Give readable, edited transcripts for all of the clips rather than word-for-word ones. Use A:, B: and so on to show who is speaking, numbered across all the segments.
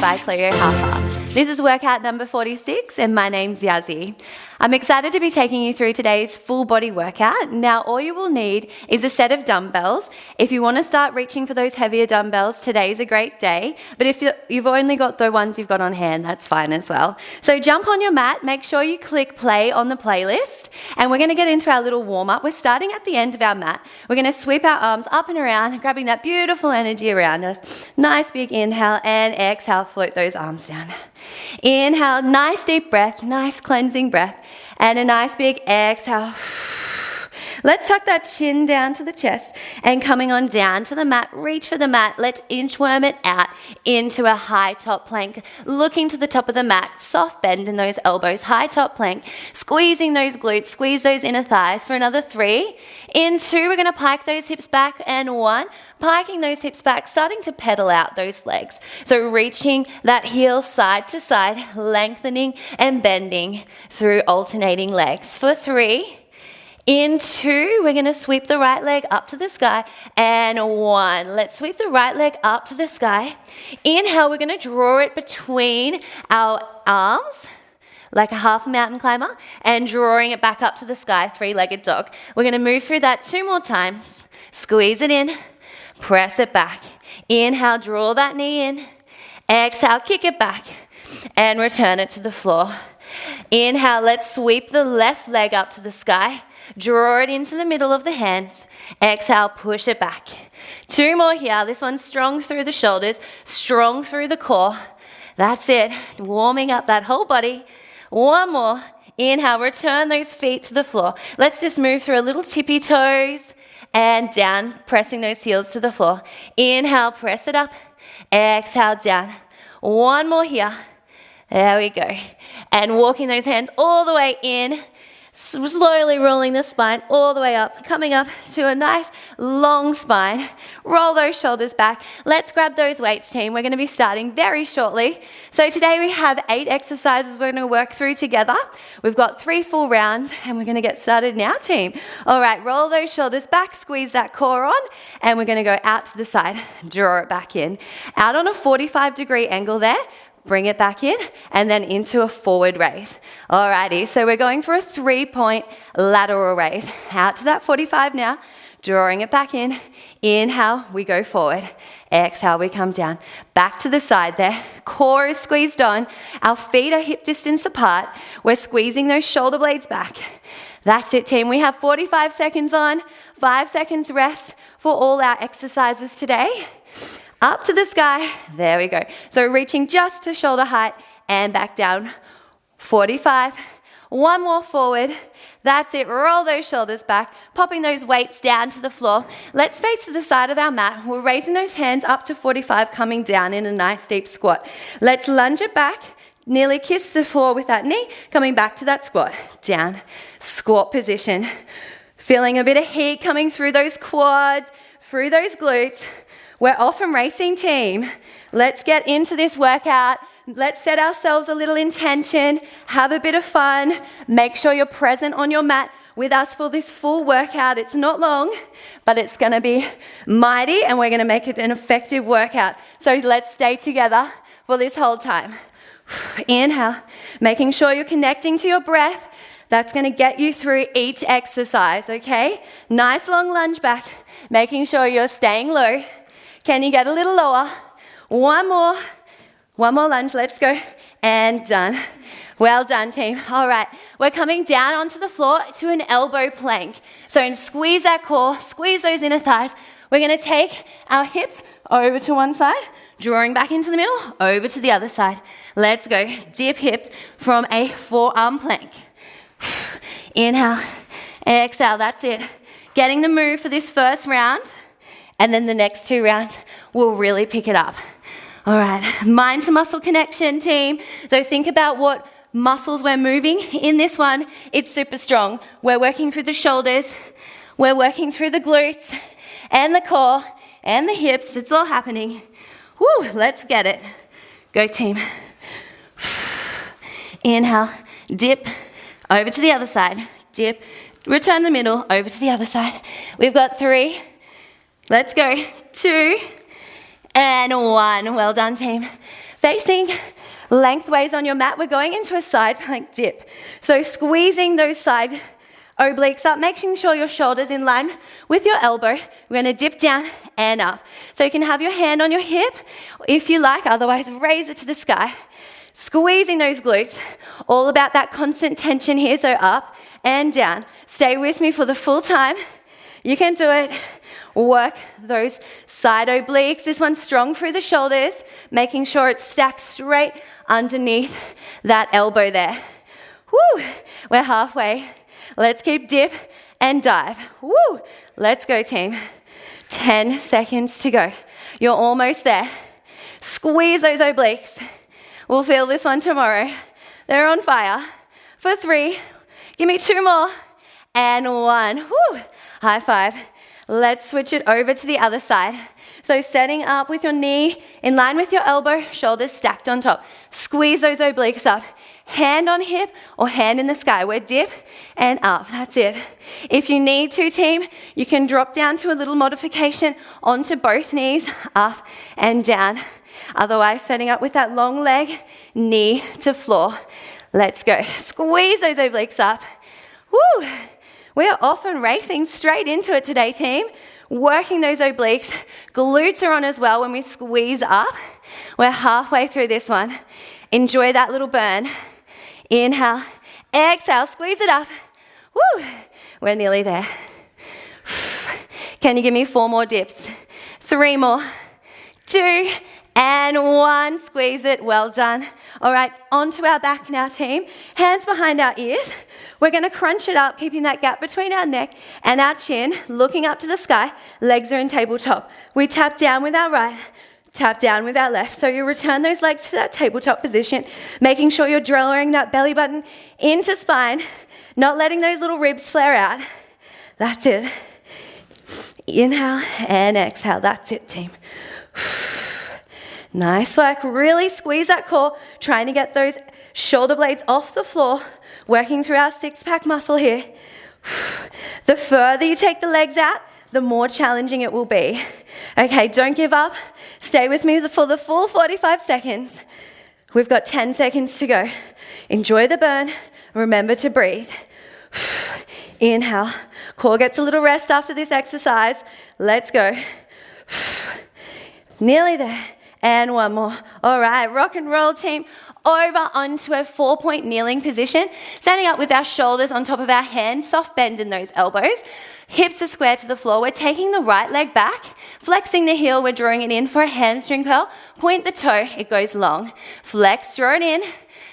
A: by CLEO Harper. This is workout number 46 and my name's Yassy. I'm excited to be taking you through today's full body workout. Now all you will need is a set of dumbbells. If you want to start reaching for those heavier dumbbells, today's a great day. But if you've only got the ones you've got on hand, that's fine as well. So jump on your mat, make sure you click play on the playlist, and we're going to get into our little warm up. We're starting at the end of our mat. We're going to sweep our arms up and around, grabbing that beautiful energy around us. Nice big inhale and exhale, float those arms down. Inhale, nice deep breath, nice cleansing breath, and a nice big exhale. Let's tuck that chin down to the chest and coming on down to the mat, reach for the mat. Let's inchworm it out into a high top plank, looking to the top of the mat, soft bend in those elbows, high top plank, squeezing those glutes, squeeze those inner thighs for another 3. In 2, we're going to pike those hips back, and 1, piking those hips back, starting to pedal out those legs. So reaching that heel side to side, lengthening and bending through alternating legs. For 3, in 2, we're going to sweep the right leg up to the sky, and 1. Let's sweep the right leg up to the sky. Inhale, we're going to draw it between our arms, like a half mountain climber, and drawing it back up to the sky, 3-legged dog. We're going to move through that 2 more times. Squeeze it in, press it back. Inhale, draw that knee in. Exhale, kick it back, and return it to the floor. Inhale, let's sweep the left leg up to the sky. Draw it into the middle of the hands. Exhale, push it back. 2 more here. This one's strong through the shoulders, strong through the core. That's it. Warming up that whole body. 1 more. Inhale, return those feet to the floor. Let's just move through a little tippy toes and down, pressing those heels to the floor. Inhale, press it up. Exhale, down. 1 more here. There we go. And walking those hands all the way in, slowly rolling the spine all the way up, coming up to a nice long spine. Roll those shoulders back. Let's grab those weights, team. We're going to be starting very shortly. So today we have 8 exercises we're going to work through together. We've got 3 full rounds and we're going to get started now, team. All right, roll those shoulders back, squeeze that core on, and we're going to go out to the side, draw it back in. Out on a 45-degree angle there. Bring it back in and then into a forward raise. Alrighty, so we're going for a 3-point lateral raise. Out to that 45 now, drawing it back in. Inhale, we go forward. Exhale, we come down. Back to the side there. Core is squeezed on. Our feet are hip distance apart. We're squeezing those shoulder blades back. That's it, team. We have 45 seconds on, 5 seconds rest for all our exercises today. Up to the sky, there we go. So reaching just to shoulder height and back down. 45, 1 more forward. That's it, roll those shoulders back, popping those weights down to the floor. Let's face to the side of our mat. We're raising those hands up to 45, coming down in a nice deep squat. Let's lunge it back, nearly kiss the floor with that knee, coming back to that squat. Down, squat position. Feeling a bit of heat coming through those quads, through those glutes. We're off and racing, team. Let's get into this workout. Let's set ourselves a little intention, have a bit of fun. Make sure you're present on your mat with us for this full workout. It's not long, but it's going to be mighty and we're going to make it an effective workout. So let's stay together for this whole time. Inhale, making sure you're connecting to your breath. That's going to get you through each exercise, okay? Nice long lunge back, making sure you're staying low. Can you get a little lower? 1 more lunge, let's go, and done. Well done, team. All right, we're coming down onto the floor to an elbow plank. So squeeze that core, squeeze those inner thighs. We're gonna take our hips over to one side, drawing back into the middle, over to the other side. Let's go, dip hips from a forearm plank. Inhale, exhale, that's it. Getting the move for this first round. And then the next 2 rounds, we'll really pick it up. All right, mind to muscle connection, team. So think about what muscles we're moving. In this one, it's super strong. We're working through the shoulders. We're working through the glutes and the core and the hips. It's all happening. Woo, let's get it. Go, team. Inhale, dip, over to the other side. Dip, return the middle, over to the other side. We've got 3. Let's go. 2 and 1. Well done, team. Facing lengthways on your mat, we're going into a side plank dip. So squeezing those side obliques up, making sure your shoulder's in line with your elbow. We're gonna dip down and up. So you can have your hand on your hip if you like, otherwise raise it to the sky. Squeezing those glutes, all about that constant tension here, so up and down. Stay with me for the full time. You can do it. Work those side obliques. This one's strong through the shoulders, making sure it's stacked straight underneath that elbow there. Woo! We're halfway. Let's keep dip and dive. Woo! Let's go, team. 10 seconds to go. You're almost there. Squeeze those obliques. We'll feel this one tomorrow. They're on fire. For 3, give me 2 more, and 1. Woo! High five. Let's switch it over to the other side. So setting up with your knee in line with your elbow, shoulders stacked on top. Squeeze those obliques up. Hand on hip or hand in the sky. We're dip and up. That's it. If you need to, team, you can drop down to a little modification onto both knees, up and down. Otherwise, setting up with that long leg, knee to floor. Let's go. Squeeze those obliques up. Woo! We are off and racing straight into it today, team. Working those obliques. Glutes are on as well when we squeeze up. We're halfway through this one. Enjoy that little burn. Inhale, exhale, squeeze it up. Woo! We're nearly there. Can you give me 4 more dips? 3 more. 2 and 1. Squeeze it. Well done. All right, onto our back now, team. Hands behind our ears. We're going to crunch it up, keeping that gap between our neck and our chin, looking up to the sky. Legs are in tabletop. We tap down with our right, tap down with our left. So you return those legs to that tabletop position, making sure you're drawing that belly button into spine, not letting those little ribs flare out. That's it. Inhale and exhale. That's it, team. Nice work. Really squeeze that core, trying to get those shoulder blades off the floor, working through our 6-pack muscle here. The further you take the legs out, the more challenging it will be. Okay, don't give up. Stay with me for the full 45 seconds. We've got 10 seconds to go. Enjoy the burn. Remember to breathe. Inhale. Core gets a little rest after this exercise. Let's go. Nearly there. And 1 more. All right, rock and roll, team. Over onto a 4-point kneeling position. Standing up with our shoulders on top of our hands. Soft bend in those elbows. Hips are square to the floor. We're taking the right leg back. Flexing the heel. We're drawing it in for a hamstring curl. Point the toe. It goes long. Flex, draw it in.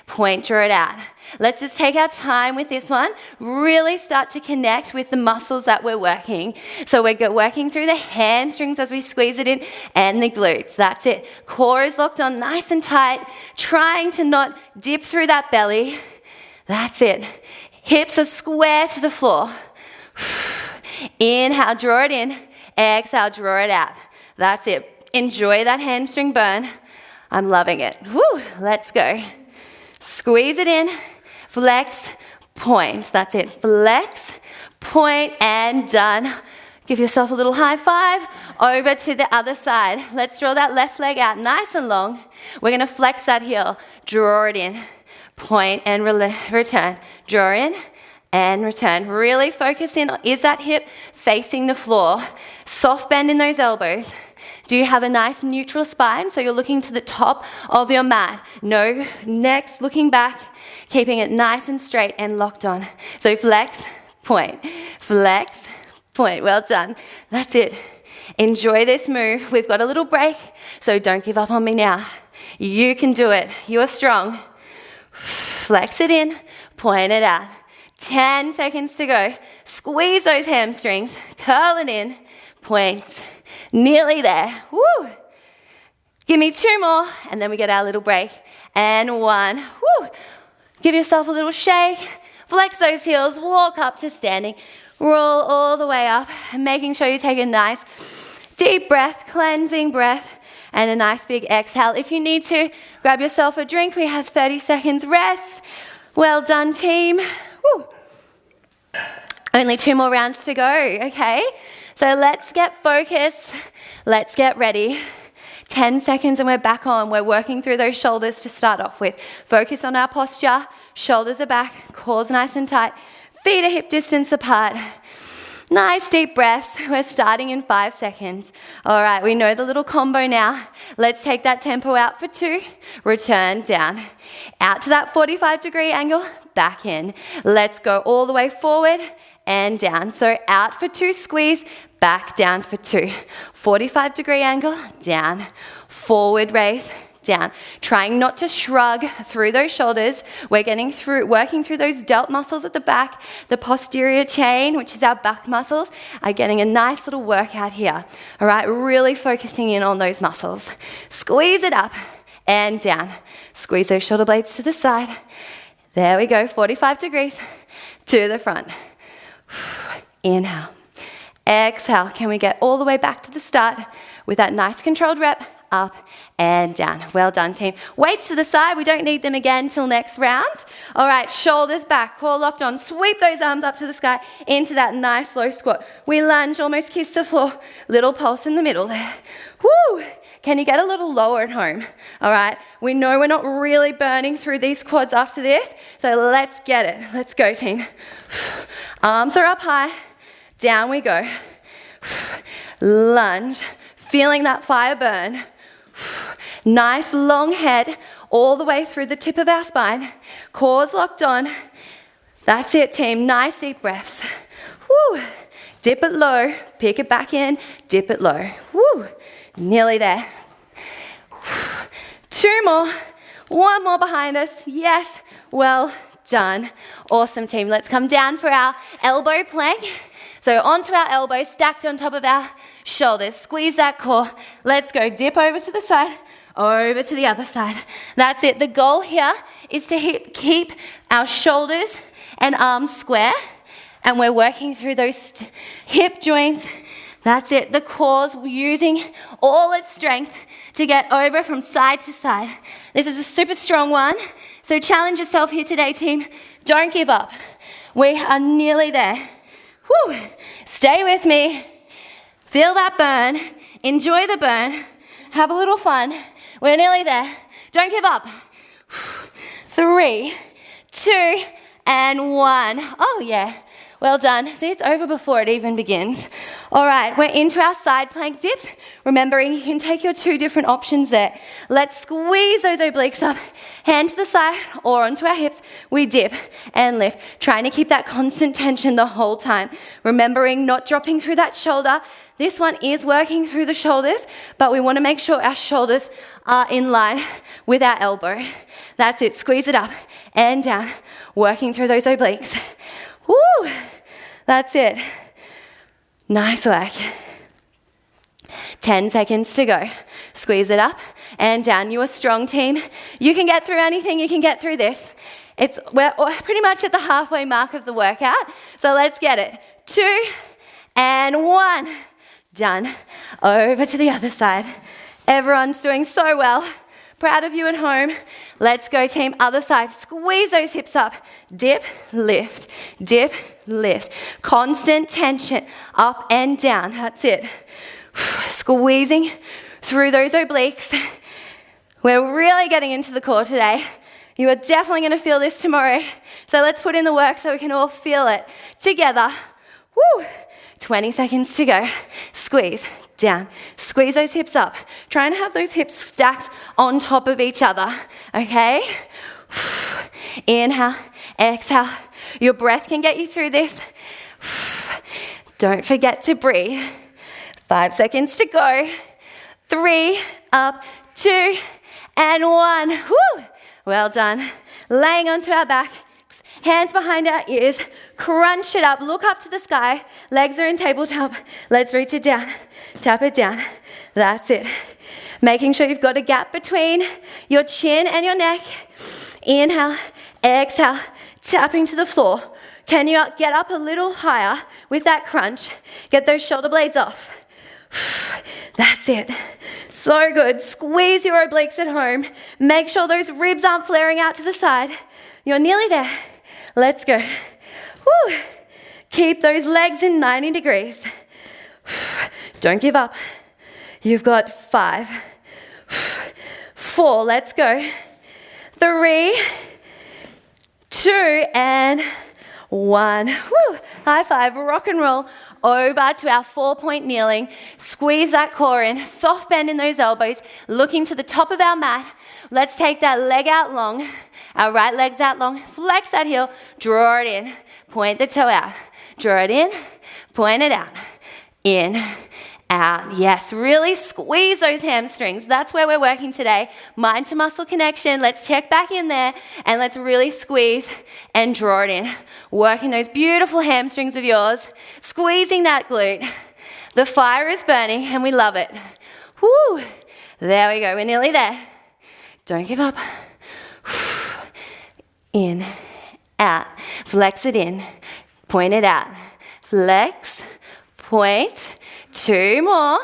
A: Point, draw it out. Let's just take our time with this one. Really start to connect with the muscles that we're working. So we're working through the hamstrings as we squeeze it in and the glutes. That's it. Core is locked on nice and tight. Trying to not dip through that belly. That's it. Hips are square to the floor. Inhale, draw it in. Exhale, draw it out. That's it. Enjoy that hamstring burn. I'm loving it. Woo, let's go. Squeeze it in, flex, point. That's it. Flex, point, and done. Give yourself a little high five. Over to the other side. Let's draw that left leg out nice and long. We're going to flex that heel. Draw it in, point, and return. Draw in and return. Really focus in. Is that hip facing the floor? Soft bend in those elbows. Do you have a nice neutral spine? So you're looking to the top of your mat. No, next, looking back, keeping it nice and straight and locked on. So flex, point, flex, point. Well done. That's it. Enjoy this move. We've got a little break, so don't give up on me now. You can do it. You're strong. Flex it in, point it out. 10 seconds to go. Squeeze those hamstrings, curl it in, point. Nearly there. Woo! Give me 2 more, and then we get our little break. And 1. Woo! Give yourself a little shake. Flex those heels. Walk up to standing. Roll all the way up, and making sure you take a nice deep breath, cleansing breath, and a nice big exhale. If you need to, grab yourself a drink. We have 30 seconds rest. Well done, team. Woo! Only 2 more rounds to go, okay? So let's get focused. Let's get ready. 10 seconds and we're back on. We're working through those shoulders to start off with. Focus on our posture. Shoulders are back, cores nice and tight. Feet are hip distance apart. Nice deep breaths. We're starting in 5 seconds. All right, we know the little combo now. Let's take that tempo out for 2. Return down. Out to that 45-degree angle, back in. Let's go all the way forward and down. So out for 2, squeeze, back down for 2. 45-degree angle, down. Forward raise, down. Trying not to shrug through those shoulders. We're working through those delt muscles at the back. The posterior chain, which is our back muscles, are getting a nice little workout here. All right, really focusing in on those muscles. Squeeze it up and down. Squeeze those shoulder blades to the side. There we go, 45 degrees to the front. Inhale. Exhale. Can we get all the way back to the start with that nice controlled rep? Up and down. Well done, team. Weights to the side. We don't need them again till next round. All right, shoulders back, core locked on. Sweep those arms up to the sky into that nice low squat. We lunge, almost kiss the floor. Little pulse in the middle there. Woo! Can you get a little lower at home? All right, we know we're not really burning through these quads after this, so let's get it. Let's go, team. Arms are up high. Down we go. Lunge. Feeling that fire burn. Nice long head all the way through the tip of our spine. Core's locked on. That's it, team. Nice deep breaths. Woo. Dip it low. Pick it back in. Dip it low. Woo. Nearly there. 2 more. 1 more behind us. Yes. Well done. Awesome, team. Let's come down for our elbow plank. So onto our elbows, stacked on top of our shoulders. Squeeze that core. Let's go. Dip over to the side, over to the other side. That's it. The goal here is to keep our shoulders and arms square, and we're working through those hip joints. That's it. The core's using all its strength to get over from side to side. This is a super strong one, so challenge yourself here today, team. Don't give up. We are nearly there. Woo. Stay with me. Feel that burn. Enjoy the burn. Have a little fun. We're nearly there. Don't give up. 3, 2, and 1. Oh, yeah. Well done. See, it's over before it even begins. All right, we're into our side plank dips. Remembering you can take your 2 different options there. Let's squeeze those obliques up. Hand to the side or onto our hips. We dip and lift. Trying to keep that constant tension the whole time. Remembering not dropping through that shoulder. This one is working through the shoulders, but we want to make sure our shoulders are in line with our elbow. That's it. Squeeze it up and down. Working through those obliques. Woo! That's it. Nice work. 10 seconds to go. Squeeze it up and down. You're a strong team. You can get through anything. You can get through this. We're pretty much at the halfway mark of the workout. So let's get it. 2 and 1. Done. Over to the other side. Everyone's doing so well. Proud of you at home. Let's go, team. Other side. Squeeze those hips up. Dip, lift, dip, lift. Constant tension up and down. That's it. Squeezing through those obliques. We're really getting into the core today. You are definitely going to feel this tomorrow. So let's put in the work so we can all feel it together. Woo! 20 seconds to go. Squeeze. Down. Squeeze those hips up. Try and have those hips stacked on top of each other, okay? Inhale, exhale. Your breath can get you through this. Don't forget to breathe. 5 seconds to go. 3, up, 2, and 1. Woo! Well done. Laying onto our back. Hands behind our ears. Crunch it up. Look up to the sky. Legs are in tabletop. Let's reach it down. Tap it down. That's it. Making sure you've got a gap between your chin and your neck. Inhale, exhale, tapping to the floor. Can you get up a little higher with that crunch? Get those shoulder blades off. That's it. So good. Squeeze your obliques at home. Make sure those ribs aren't flaring out to the side. You're nearly there. Let's go. Woo. Keep those legs in 90 degrees. Don't give up. You've got 5, 4, let's go. 3, 2, and 1. Woo. High five, rock and roll. Over to our 4-point kneeling. Squeeze that core in, soft bend in those elbows, looking to the top of our mat. Let's take that leg out long. Our right leg's out long. Flex that heel, draw it in. Point the toe out. Draw it in, point it out. In, out. Yes, really squeeze those hamstrings. That's where we're working today. Mind to muscle connection. Let's check back in there and let's really squeeze and draw it in. Working those beautiful hamstrings of yours. Squeezing that glute. The fire is burning and we love it. Woo! There we go. We're nearly there. Don't give up. In, out. Flex it in. Point it out. Flex. Point. 2 more.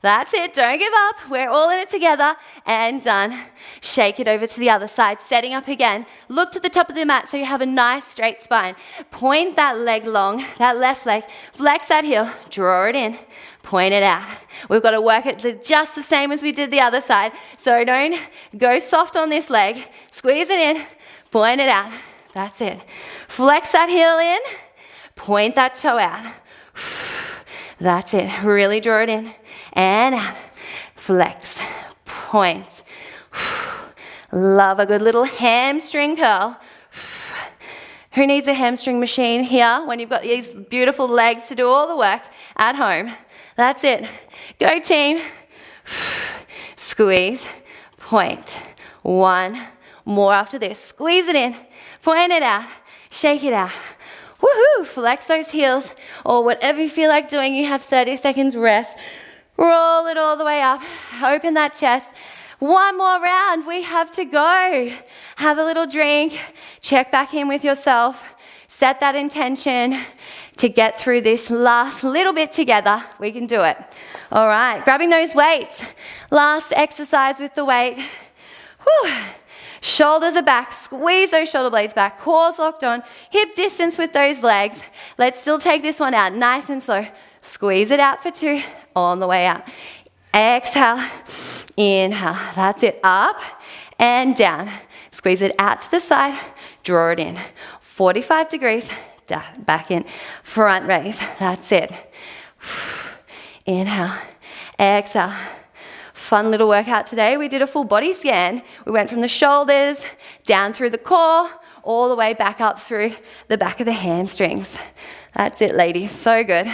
A: That's it. Don't give up. We're all in it together. And done. Shake it over to the other side. Setting up again. Look to the top of the mat so you have a nice straight spine. Point that leg long, that left leg. Flex that heel. Draw it in. Point it out. We've got to work it just the same as we did the other side. So don't go soft on this leg. Squeeze it in. Point it out. That's it. Flex that heel in. Point that toe out. That's it. Really draw it in and out. Flex. Point. Love a good little hamstring curl. Who needs a hamstring machine here when you've got these beautiful legs to do all the work at home? That's it. Go team. Squeeze. Point. 1 more after this. Squeeze it in. Point it out. Shake it out. Woohoo! Flex those heels or whatever you feel like doing. You have 30 seconds rest. Roll it all the way up. Open that chest. 1 more round. We have to go. Have a little drink. Check back in with yourself. Set that intention to get through this last little bit together. We can do it. All right. Grabbing those weights. Last exercise with the weight. Whew. Shoulders are back, squeeze those shoulder blades back, core's locked on, hip distance with those legs. Let's still take this one out nice and slow. Squeeze it out for 2, on the way out. Exhale, inhale, that's it, up and down. Squeeze it out to the side, draw it in. 45 degrees, back in, front raise, that's it. Inhale, exhale. Fun little workout today. We did a full body scan. We went from the shoulders, down through the core, all the way back up through the back of the hamstrings. That's it, ladies. So good.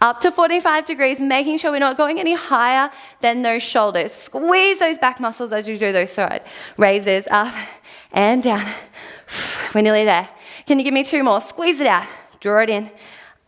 A: Up to 45 degrees, making sure we're not going any higher than those shoulders. Squeeze those back muscles as you do those side raises, up and down. We're nearly there. Can you give me 2 more? Squeeze it out. Draw it in.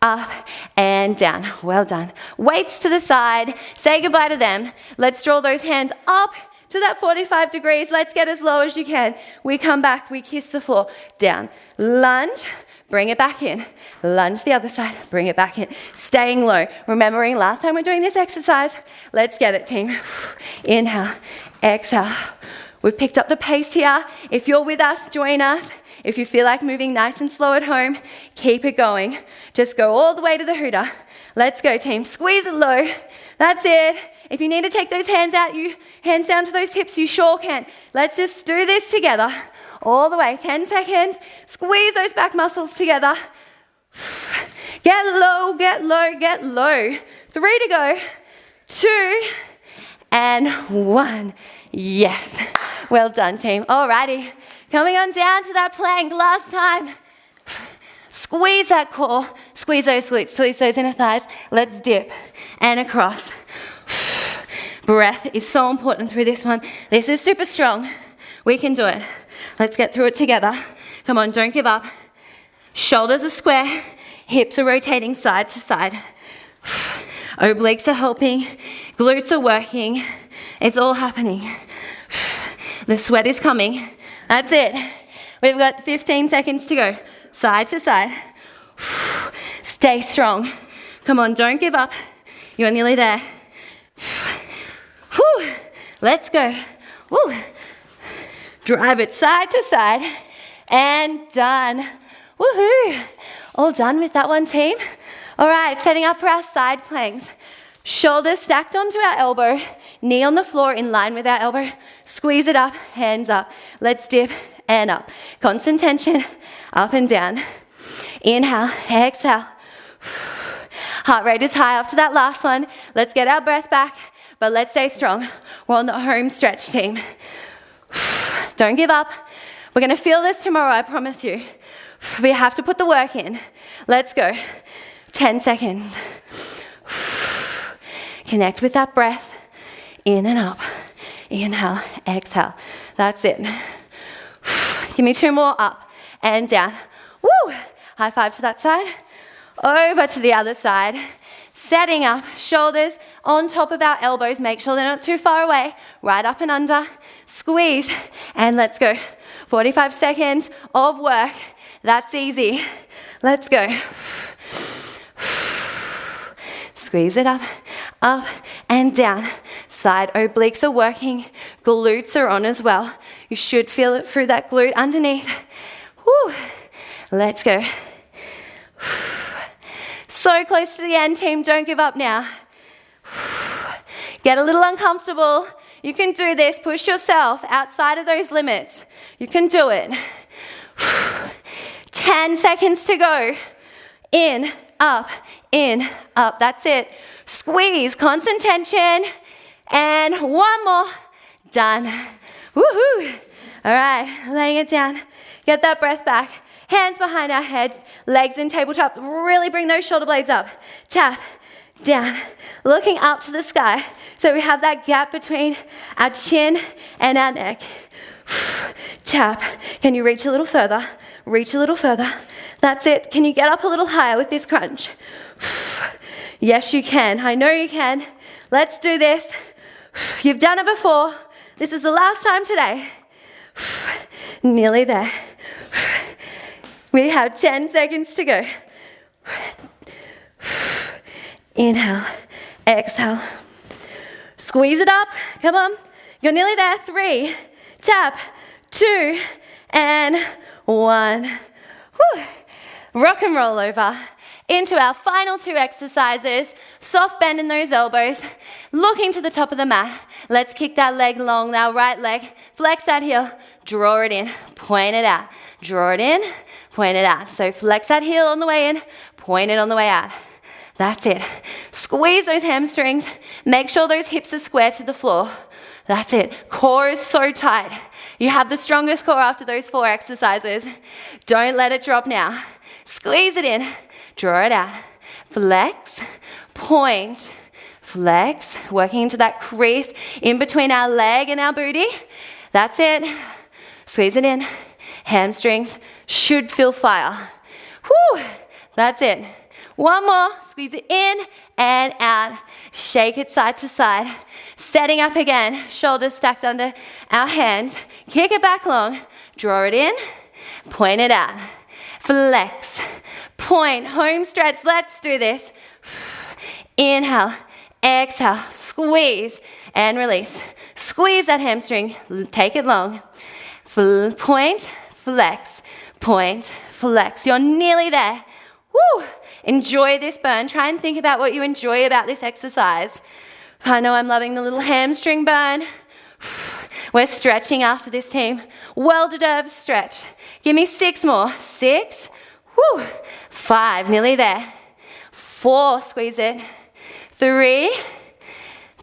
A: Up and down. Well done. Weights to the side. Say goodbye to them. Let's draw those hands up to that 45 degrees. Let's get as low as you can. We come back. We kiss the floor. Down. Lunge. Bring it back in. Lunge the other side. Bring it back in. Staying low. Remembering last time we're doing this exercise. Let's get it, team. Inhale. Exhale. We've picked up the pace here. If you're with us, join us. If you feel like moving nice and slow at home, keep it going. Just go all the way to the hooter. Let's go, team. Squeeze it low. That's it. If you need to take those hands out, you hands down to those hips, you sure can. Let's just do this together. All the way. 10 seconds. Squeeze those back muscles together. Get low, get low, get low. 3 to go. 2 and 1. Yes. Well done, team. Alrighty. Coming on down to that plank. Last time. Squeeze that core. Squeeze those glutes. Squeeze those inner thighs. Let's dip and across. Breath is so important through this one. This is super strong. We can do it. Let's get through it together. Come on, don't give up. Shoulders are square. Hips are rotating side to side. Obliques are helping. Glutes are working. It's all happening. The sweat is coming. That's it. We've got 15 seconds to go. Side to side. Stay strong. Come on, don't give up. You're nearly there. Let's go. Woo. Drive it side to side. And done. Woohoo. All done with that one, team? All right, setting up for our side planks. Shoulders stacked onto our elbow, knee on the floor in line with our elbow. Squeeze it up, hands up. Let's dip and up. Constant tension, up and down. Inhale, exhale. Heart rate is high after that last one. Let's get our breath back, but let's stay strong. We're on the home stretch, team. Don't give up. We're gonna feel this tomorrow, I promise you. We have to put the work in. Let's go. 10 seconds. Connect with that breath. In and up. Inhale, exhale. That's it. Give me 2 more, up and down. Woo! High five to that side. Over to the other side. Setting up, shoulders on top of our elbows. Make sure they're not too far away. Right up and under. Squeeze, and let's go. 45 seconds of work. That's easy. Let's go. Squeeze it up and down. Side obliques are working. Glutes are on as well. You should feel it through that glute underneath. Woo. Let's go. So close to the end, team. Don't give up now. Get a little uncomfortable. You can do this. Push yourself outside of those limits. You can do it. 10 seconds to go. In, up. That's it. Squeeze, constant tension. And 1 more. Done. Woohoo. All right, laying it down. Get that breath back. Hands behind our heads, legs in tabletop. Really bring those shoulder blades up. Tap, down, looking up to the sky. So we have that gap between our chin and our neck. Tap. Can you reach a little further? Reach a little further. That's it. Can you get up a little higher with this crunch? Yes, you can. I know you can. Let's do this. You've done it before. This is the last time today. Nearly there. We have 10 seconds to go. Inhale, exhale. Squeeze it up. Come on. You're nearly there. 3, tap, 2, and 1. Whew. Rock and roll over into our final 2 exercises. Soft bend in those elbows. Looking to the top of the mat. Let's kick that leg long, our right leg. Flex that heel. Draw it in. Point it out. Draw it in. Point it out. So flex that heel on the way in. Point it on the way out. That's it. Squeeze those hamstrings. Make sure those hips are square to the floor. That's it. Core is so tight. You have the strongest core after those 4 exercises. Don't let it drop now. Squeeze it in. Draw it out. Flex. Point. Flex. Working into that crease in between our leg and our booty. That's it. Squeeze it in. Hamstrings should feel fire. Whew. That's it. 1 more. Squeeze it in and out. Shake it side to side. Setting up again. Shoulders stacked under our hands. Kick it back long. Draw it in. Point it out. Flex. Point. Home stretch. Let's do this. Inhale. Exhale. Squeeze and release. Squeeze that hamstring. Take it long. Point. Flex. Point. Flex. You're nearly there. Woo! Enjoy this burn. Try and think about what you enjoy about this exercise. I know I'm loving the little hamstring burn. We're stretching after this, team. Well-deserved stretch. Give me 6 more. 6. Woo! 5. Nearly there. 4. Squeeze it. 3.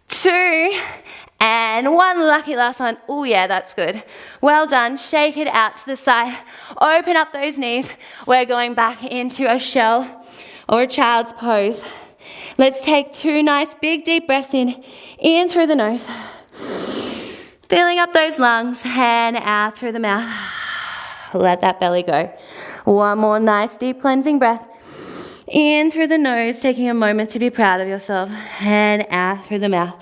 A: 2. And 1 lucky last one. Oh yeah, that's good. Well done. Shake it out to the side. Open up those knees. We're going back into a shell or a child's pose. Let's take 2 nice big deep breaths in through the nose. Filling up those lungs and out through the mouth. Let that belly go. 1 more nice deep cleansing breath. In through the nose, taking a moment to be proud of yourself. And out through the mouth.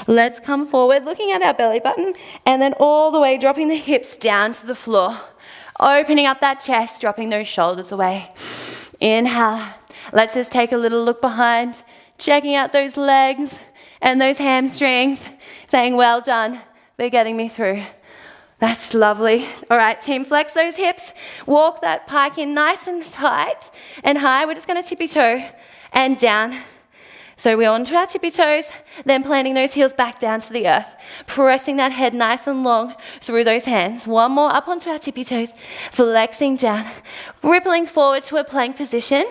A: Let's come forward, looking at our belly button, and then all the way dropping the hips down to the floor. Opening up that chest, dropping those shoulders away. Inhale. Let's just take a little look behind, checking out those legs and those hamstrings, saying, well done, they're getting me through. That's lovely. All right, team, flex those hips. Walk that pike in nice and tight and high. We're just going to tippy toe and down. So we're onto our tippy toes, then planting those heels back down to the earth. Pressing that head nice and long through those hands. One more up onto our tippy toes, flexing down, rippling forward to a plank position.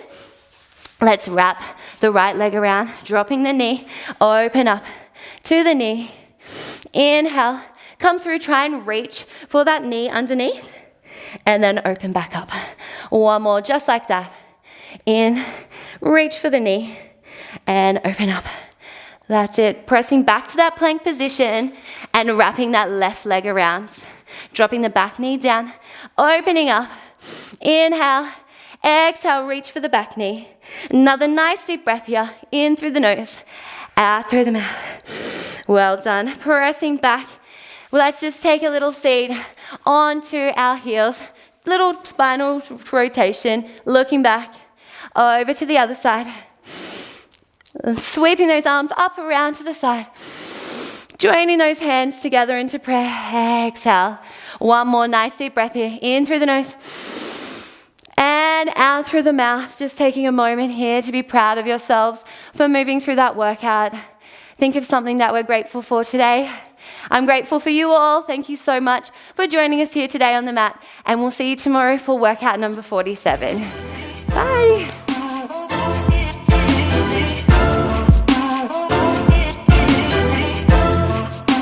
A: Let's wrap the right leg around, dropping the knee, open up to the knee. Inhale. Come through, try and reach for that knee underneath, and then open back up. One more, just like that. In, reach for the knee, and open up. That's it. Pressing back to that plank position and wrapping that left leg around. Dropping the back knee down, opening up. Inhale, exhale, reach for the back knee. Another nice deep breath here. In through the nose, out through the mouth. Well done. Pressing back. Let's just take a little seat onto our heels. Little spinal rotation, looking back, over to the other side. Sweeping those arms up around to the side. Joining those hands together into prayer. Exhale. One more nice deep breath here. In through the nose and out through the mouth. Just taking a moment here to be proud of yourselves for moving through that workout. Think of something that we're grateful for today. I'm grateful for you all. Thank you so much for joining us here today on the mat. And we'll see you tomorrow for workout number 47. Bye.